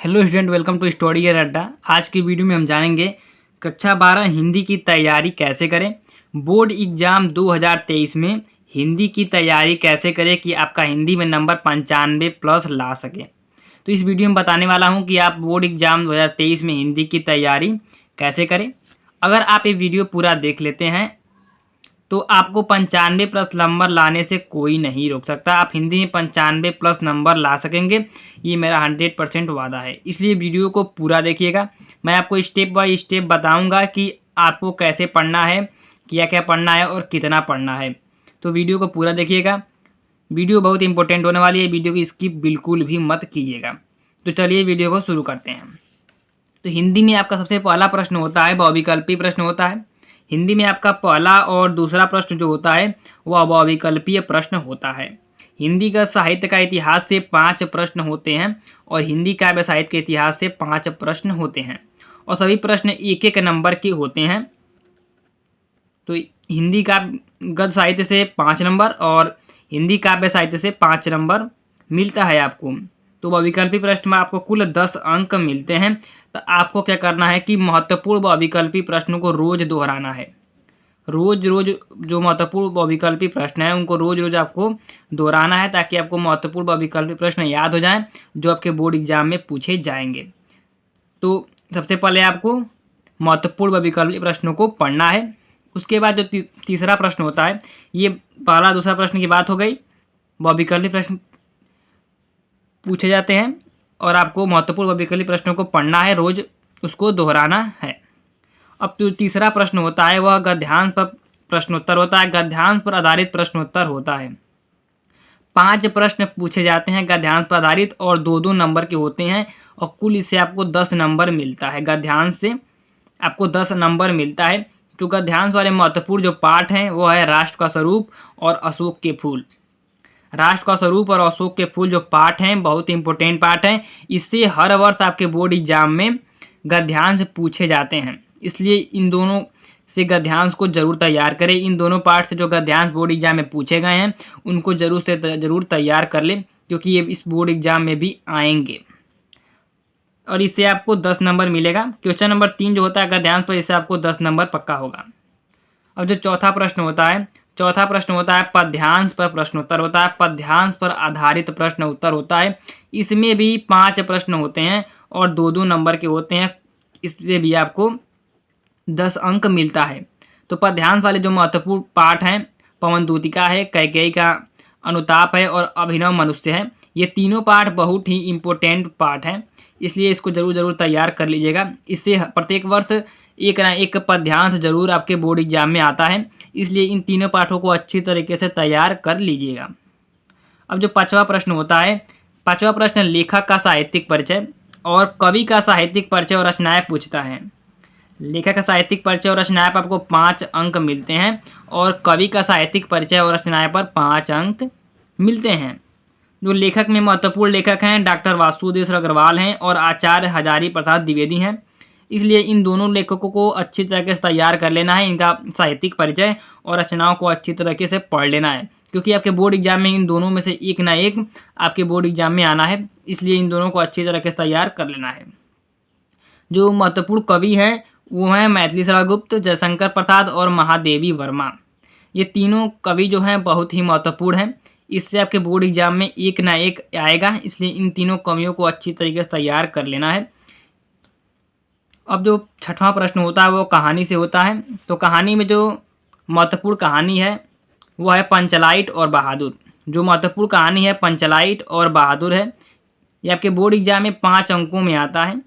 Hello student, welcome to study Adda. आज की video में हम जानेंगे कक्षा 12 हिंदी की तैयारी कैसे करें। बोर्ड एग्जाम 2023 में हिंदी की तैयारी कैसे करें कि आपका हिंदी में नंबर 95+ ला सके। तो इस वीडियो में बताने वाला हूं कि आप बोर्ड एग्जाम 2023 में हिंदी की तैयारी कैसे करें। अगर आप ये वीडियो पूरा देख लेते हैं तो आपको 95+ नंबर लाने से कोई नहीं रोक सकता। आप हिंदी में 95+ नंबर ला सकेंगे, ये मेरा 100% वादा है। इसलिए वीडियो को पूरा देखिएगा। मैं आपको स्टेप बाय स्टेप बताऊंगा कि आपको कैसे पढ़ना है, क्या क्या पढ़ना है और कितना पढ़ना है। तो वीडियो को पूरा देखिएगा। वीडियो बहुत इंपॉर्टेंट होने वाली है, वीडियो की स्किप बिल्कुल भी मत कीजिएगा। तो चलिए वीडियो को शुरू करते हैं। तो हिंदी में आपका सबसे पहला प्रश्न होता है बहुविकल्पीय प्रश्न होता है। हिंदी में आपका पहला और दूसरा प्रश्न जो होता है वह बहुविकल्पीय प्रश्न होता है। हिंदी का साहित्य का इतिहास से 5 प्रश्न होते हैं और हिंदी काव्य साहित्य के इतिहास से 5 प्रश्न होते हैं और सभी प्रश्न एक एक नंबर के होते हैं। तो हिंदी का गद्य साहित्य से 5 नंबर और हिंदी काव्य साहित्य से 5 नंबर मिलता है आपको। तो बहुविकल्पी प्रश्न में आपको कुल 10 अंक मिलते हैं। तो आपको क्या करना है कि महत्वपूर्ण बहुविकल्पी प्रश्नों को रोज दोहराना है। रोज रोज जो महत्वपूर्ण बहुविकल्पी प्रश्न है उनको रोज रोज आपको दोहराना है ताकि आपको महत्वपूर्ण बहुविकल्पी प्रश्न याद हो जाएं जो आपके बोर्ड एग्जाम में पूछे जाएंगे। तो सबसे पहले आपको महत्वपूर्ण बहुविकल्पी प्रश्नों को पढ़ना है। उसके बाद जो तीसरा प्रश्न होता है, ये पहला दूसरा प्रश्न की बात हो गई। बहुविकल्पी प्रश्न पूछे जाते हैं और आपको महत्वपूर्ण बहुविकल्पी प्रश्नों को पढ़ना है, रोज उसको दोहराना है। अब जो तीसरा प्रश्न होता है वह गद्यांश पर प्रश्नोत्तर होता है। गद्यांश पर आधारित प्रश्नोत्तर होता है। 5 प्रश्न पूछे जाते हैं गद्यांश पर आधारित और 2-2 नंबर के होते हैं और कुल इससे आपको 10 नंबर मिलता है। गद्यांश से आपको 10 नंबर मिलता है। तो गद्यांश वाले महत्वपूर्ण जो पाठ हैं वो है राष्ट्र का स्वरूप और अशोक के फूल। राष्ट्र का स्वरूप और अशोक के फूल जो पाठ हैं बहुत इंपॉर्टेंट पाठ हैं। इससे हर वर्ष आपके बोर्ड एग्जाम में गद्यांश पूछे जाते हैं, इसलिए इन दोनों से गद्यांश को जरूर तैयार करें। इन दोनों पाठ से जो गद्यांश बोर्ड एग्जाम में पूछे गए हैं उनको जरूर तैयार कर लें क्योंकि ये इस बोर्ड एग्जाम में भी आएंगे और इससे आपको 10 नंबर मिलेगा। क्वेश्चन नंबर 3 जो होता है गद्यांश पर, इससे आपको 10 नंबर पक्का होगा। अब जो चौथा प्रश्न होता है पद्यांश पर प्रश्नोत्तर होता है। पद्यांश पर आधारित प्रश्न उत्तर होता है। इसमें भी 5 प्रश्न होते हैं और 2-2 नंबर के होते हैं। इससे भी आपको 10 अंक मिलता है। तो पद्यांश वाले जो महत्वपूर्ण पाठ हैं पवन दूतिका है, कैकेयी का अनुताप है और अभिनव मनुष्य है। ये तीनों पाठ बहुत ही इम्पोर्टेंट पाठ हैं, इसलिए इसको जरूर तैयार कर लीजिएगा। इससे प्रत्येक वर्ष एक ना एक पद्यांश जरूर आपके बोर्ड एग्जाम में आता है, इसलिए इन तीनों पाठों को अच्छी तरीके से तैयार कर लीजिएगा। अब जो 5वां प्रश्न होता है, 5वां प्रश्न लेखक का साहित्यिक परिचय और कवि का साहित्यिक परिचय और रचनाएं पूछता है। लेखक का साहित्यिक परिचय और रचनाएं पर आपको 5 अंक मिलते हैं और कवि का साहित्यिक परिचय और रचनाएं पर 5 अंक मिलते हैं। जो लेखक में महत्वपूर्ण लेखक हैं डॉक्टर वासुदेव अग्रवाल हैं और आचार्य हजारी प्रसाद द्विवेदी हैं, इसलिए इन दोनों लेखकों को अच्छी तरीके से तैयार कर लेना है। इनका साहित्यिक परिचय और रचनाओं को अच्छी तरीके से पढ़ लेना है क्योंकि आपके बोर्ड एग्जाम में इन दोनों में से एक ना एक आपके बोर्ड एग्जाम में आना है, इसलिए इन दोनों को अच्छी तरीके से तैयार कर लेना है। जो महत्वपूर्ण कवि हैं वो हैं मैथिली शरण गुप्त, जयशंकर प्रसाद और महादेवी वर्मा। ये तीनों कवि जो हैं बहुत ही महत्वपूर्ण हैं, इससे आपके बोर्ड एग्जाम में एक ना एक आएगा, इसलिए इन तीनों कवियों को अच्छी तरीके से तैयार कर लेना है। अब जो 6वां प्रश्न होता है वो कहानी से होता है। तो कहानी में जो महत्वपूर्ण कहानी है वो है पंचलाइट और बहादुर। जो महत्वपूर्ण कहानी है पंचलाइट और बहादुर है, ये आपके बोर्ड एग्जाम में 5 अंकों में आता है।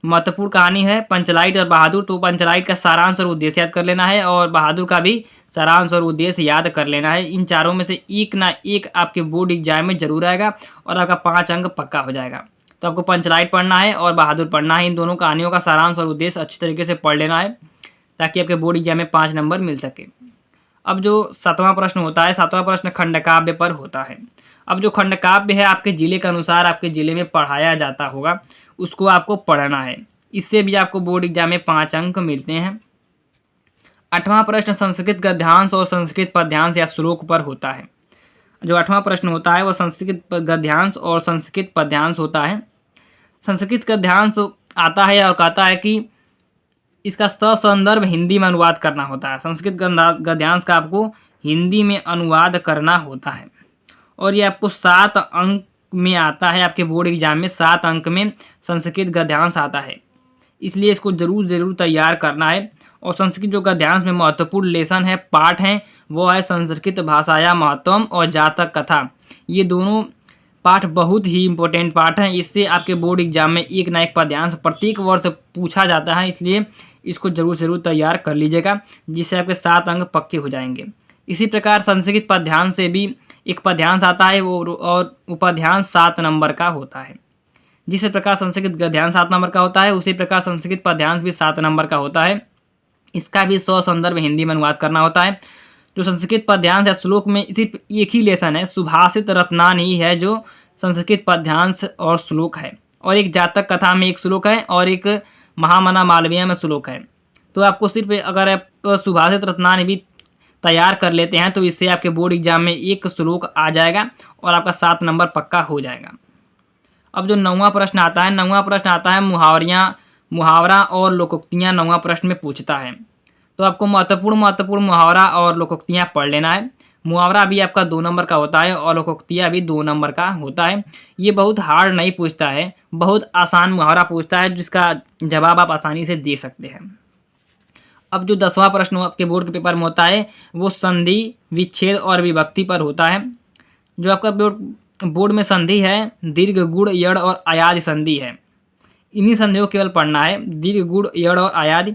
महत्वपूर्ण कहानी है पंचलाइट और बहादुर। तो पंचलाइट का सारांश और उद्देश्य याद कर लेना है और बहादुर का भी सारांश और उद्देश्य याद कर लेना है। इन चारों में से एक ना एक आपके बोर्ड एग्जाम में जरूर आएगा और आपका 5 अंक पक्का हो जाएगा। तो आपको पंचलाइट पढ़ना है और बहादुर पढ़ना है। इन दोनों कहानियों का सारांश और उद्देश्य अच्छी तरीके से पढ़ लेना है ताकि आपके बोर्ड एग्जाम में 5 नंबर मिल सके। अब जो 7वां प्रश्न होता है, 7वां प्रश्न खंडकाव्य पर होता है। अब जो खंडकाव्य है आपके ज़िले के अनुसार आपके ज़िले में पढ़ाया जाता होगा, उसको आपको पढ़ना है। इससे भी आपको बोर्ड एग्जाम में 5 अंक मिलते हैं। 8वां प्रश्न संस्कृत गद्यांश और संस्कृत पद्यांश या श्लोक पर होता है। जो 8वां प्रश्न होता है वो संस्कृत गद्यांश और संस्कृत पद्यांश होता है। संस्कृत गद्यांश आता है और कहता है कि इसका ससंदर्भ हिंदी में अनुवाद करना होता है। संस्कृत गद्यांश का आपको हिंदी में अनुवाद करना होता है और ये आपको 7 अंक में आता है। आपके बोर्ड एग्जाम में 7 अंक में संस्कृत गद्यांश आता है, इसलिए इसको ज़रूर तैयार करना है। और संस्कृत जो गद्यांश में महत्वपूर्ण लेसन है, पाठ हैं, वो है संस्कृत भाषाया महत्वम और जातक कथा। ये दोनों पाठ बहुत ही इम्पोर्टेंट पाठ हैं। इससे आपके बोर्ड एग्जाम में एक ना एक पद्यांश प्रत्येक वर्ष पूछा जाता है, इसलिए इसको ज़रूर तैयार कर लीजिएगा, जिससे आपके 7 अंक पक्के हो जाएंगे। इसी प्रकार संस्कृत पद्यांश से भी एक पद्यांश आता है और उपध्यांश 7 नंबर का होता है। जिस प्रकार संस्कृत गद्यांश 7 नंबर का होता है, उसी प्रकार संस्कृत पद्यांश भी 7 नंबर का होता है। इसका भी ससंदर्भ हिंदी में अनुवाद करना होता है। जो संस्कृत पद्यांश है, श्लोक में सिर्फ एक ही लेसन है, सुभाषित रत्नान ही है जो संस्कृत पद्यांश और श्लोक है, और एक जातक कथा में एक श्लोक है और एक महामना मालवीय में श्लोक है। तो आपको सिर्फ अगर आप सुभाषित रत्नान भी तैयार कर लेते हैं तो इससे आपके बोर्ड एग्जाम में एक श्लोक आ जाएगा और आपका 7 नंबर पक्का हो जाएगा। अब जो 9वां प्रश्न आता है, 9वां प्रश्न आता है मुहावरा और लोकोक्तियाँ 9वां प्रश्न में पूछता है। तो आपको महत्वपूर्ण मुहावरा और लोकोक्तियाँ पढ़ लेना है। मुहावरा भी आपका 2 नंबर का होता है और लोकोक्तियाँ भी 2 नंबर का होता है। ये बहुत हार्ड नहीं पूछता है, बहुत आसान मुहावरा पूछता है जिसका जवाब आप आसानी से दे सकते हैं। अब जो 10वां प्रश्न आपके बोर्ड के पेपर में होता है वो संधि, विच्छेद और विभक्ति पर होता है। जो आपका बोर्ड में संधि है, दीर्घ, गुण, यड़ और अयाज संधि है। इन्हीं संधियों केवल पढ़ना है, दीर्घ, गुण, यड़ और अयाज।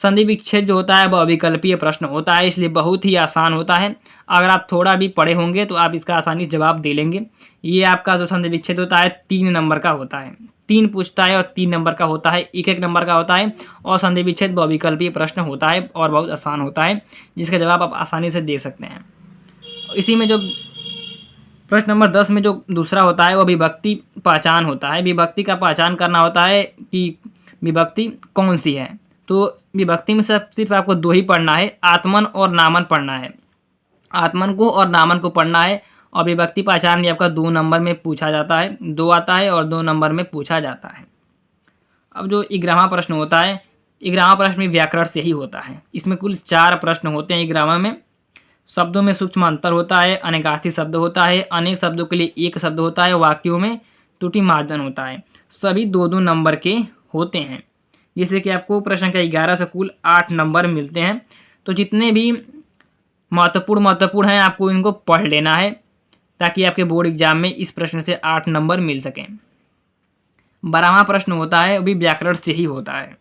संधि विच्छेद जो होता है वह अविकल्पीय प्रश्न होता है, इसलिए बहुत ही आसान होता है। अगर आप थोड़ा भी पढ़े होंगे तो आप इसका आसानी से जवाब दे लेंगे। ये आपका जो संधि विच्छेद होता है 3 नंबर का होता है, 3 पूछता है और 3 नंबर का होता है, 1 नंबर का होता है। और संधि विच्छेद बहुविकल्पीय प्रश्न होता है और बहुत आसान होता है, जिसका जवाब आप आसानी से दे सकते हैं। इसी में जो प्रश्न नंबर 10 में जो दूसरा होता है वो विभक्ति पहचान होता है। विभक्ति का पहचान करना होता है कि विभक्ति कौन सी है। तो विभक्ति में सिर्फ आपको 2 ही पढ़ना है, आत्मन और नामन पढ़ना है। आत्मन को और नामन को पढ़ना है। और विभक्ति पहचान भी आपका 2 नंबर में पूछा जाता है, 2 आता है और 2 नंबर में पूछा जाता है। अब जो 11वां प्रश्न होता है, 11वां प्रश्न भी व्याकरण से ही होता है। इसमें कुल 4 प्रश्न होते हैं 11वां में। शब्दों में सूक्ष्म अंतर होता है, अनेकार्थी शब्द होता है, अनेक शब्दों के लिए एक शब्द होता है, वाक्यों में त्रुटि मार्जन होता है। सभी 2-2 नंबर के होते हैं, जिससे कि आपको प्रश्न के 11 से कुल 8 नंबर मिलते हैं। तो जितने भी महत्वपूर्ण हैं आपको इनको पढ़ लेना है, ताकि आपके बोर्ड एग्जाम में इस प्रश्न से 8 नंबर मिल सकें। 12वां प्रश्न होता है, वो भी व्याकरण से ही होता है।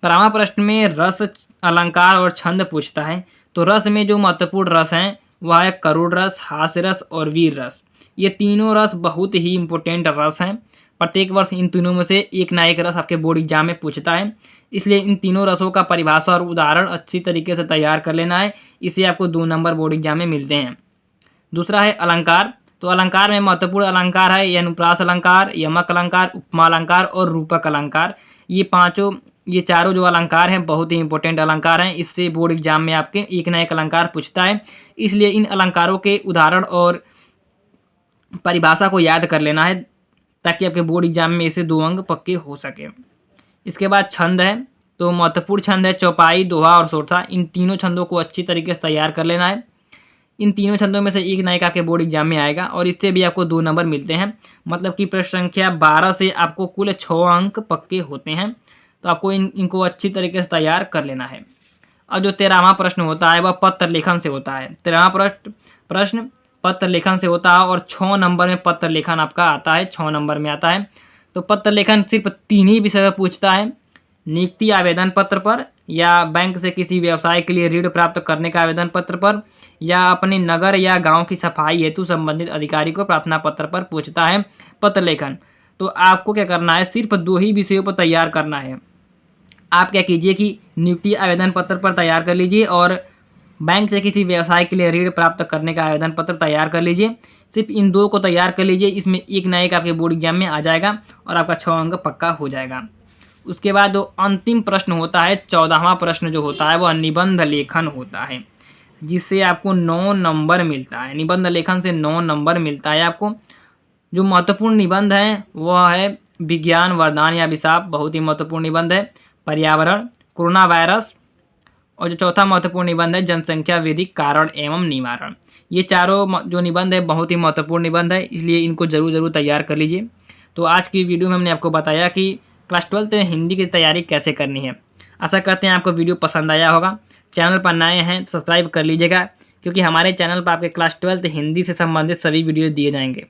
12वां प्रश्न में रस, अलंकार और छंद पूछता है। तो रस में जो महत्वपूर्ण रस हैं वह है करुण रस, हास्य रस और वीर रस। ये तीनों रस बहुत ही इम्पोर्टेंट रस हैं। प्रत्येक वर्ष इन तीनों में से एक ना एक रस आपके बोर्ड एग्जाम में पूछता है, इसलिए इन तीनों रसों का परिभाषा और उदाहरण अच्छी तरीके से तैयार कर लेना है। इससे आपको 2 नंबर बोर्ड एग्जाम में मिलते हैं। दूसरा है अलंकार। तो अलंकार में महत्वपूर्ण अलंकार है अनुप्रास अलंकार, यमक अलंकार, उपमा अलंकार और रूपक अलंकार। ये चारों जो अलंकार हैं बहुत ही इंपॉर्टेंट अलंकार हैं। इससे बोर्ड एग्जाम में आपके एक ना एक अलंकार पूछता है, इसलिए इन अलंकारों के उदाहरण और परिभाषा को याद कर लेना है, ताकि आपके बोर्ड एग्जाम में इसे 2 अंक पक्के हो सके। इसके बाद छंद है। तो महत्वपूर्ण छंद है चौपाई, दोहा और सोरठा। इन तीनों छंदों को अच्छी तरीके से तैयार कर लेना है। इन तीनों छंदों में से एक ना एक आपके बोर्ड एग्जाम में आएगा और इससे भी आपको 2 नंबर मिलते हैं। मतलब कि प्रश्न संख्या 12 से आपको कुल 6 अंक पक्के होते हैं। तो आपको इनको अच्छी तरीके से तैयार कर लेना है। अब जो 13वां प्रश्न होता है वह पत्र लेखन से होता है। 13वां प्रश्न पत्र लेखन से होता है और 6 नंबर में पत्र लेखन आपका आता है, 6 नंबर में आता है। तो पत्र लेखन सिर्फ 3 ही विषय पर पूछता है, नियुक्ति आवेदन पत्र पर, या बैंक से किसी व्यवसाय के लिए ऋण प्राप्त करने का आवेदन पत्र पर, या अपने नगर या गांव की सफाई हेतु संबंधित अधिकारी को प्रार्थना पत्र पर पूछता है पत्र लेखन। तो आपको क्या करना है, सिर्फ 2 ही विषयों पर तैयार करना है। आप क्या कीजिए कि नियुक्ति आवेदन पत्र पर तैयार कर लीजिए और बैंक से किसी व्यवसाय के लिए ऋण प्राप्त करने का आवेदन पत्र तैयार कर लीजिए। सिर्फ इन 2 को तैयार कर लीजिए, इसमें एक ना एक आपके बोर्ड एग्जाम में आ जाएगा और आपका 6 अंक पक्का हो जाएगा। उसके बाद जो अंतिम प्रश्न होता है 14वां प्रश्न जो होता है वह निबंध लेखन होता है, जिससे आपको 9 नंबर मिलता है। निबंध लेखन से 9 नंबर मिलता है आपको। जो महत्वपूर्ण निबंध है वह है विज्ञान वरदान या अभिशाप बहुत ही महत्वपूर्ण निबंध है। पर्यावरण, कोरोना वायरस, और जो चौथा महत्वपूर्ण निबंध है जनसंख्या वृद्धि कारण एवं निवारण। ये चारों जो निबंध है बहुत ही महत्वपूर्ण निबंध है, इसलिए इनको जरूर तैयार कर लीजिए। तो आज की वीडियो में हमने आपको बताया कि क्लास 12th में हिंदी की तैयारी कैसे करनी है। आशा करते हैं आपको वीडियो पसंद आया होगा। चैनल पर नए हैं तो सब्सक्राइब कर लीजिएगा, क्योंकि हमारे चैनल पर आपके क्लास 12th हिंदी से संबंधित सभी वीडियो दिए जाएंगे।